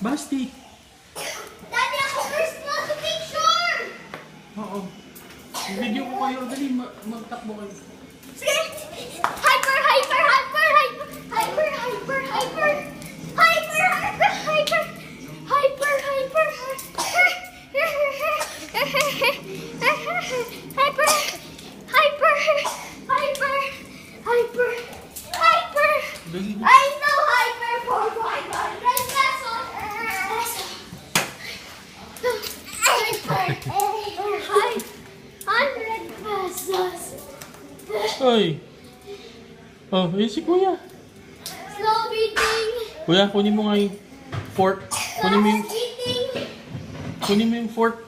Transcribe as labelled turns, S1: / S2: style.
S1: Basti.
S2: Daddy, ako first na to picture!
S1: Oo. Video ko kayo. Dali, magtakbo kayo.
S2: Sige! Hyper, hyper, hyper, hyper! Hyper, hyper, hyper! Hyper, hyper, hyper! Hyper, hyper, hyper! Hyper! Hyper! Hyper! Hyper! Hyper!
S1: Dali.
S2: I know hyper for 500 pesos! Hyper! 500 pesos!
S1: Ay. Oh, yun si Kuya.
S2: Slow beating!
S1: Kuya, kunin mo nga yung fork. Kunin mo yung
S2: Beating!
S1: fork.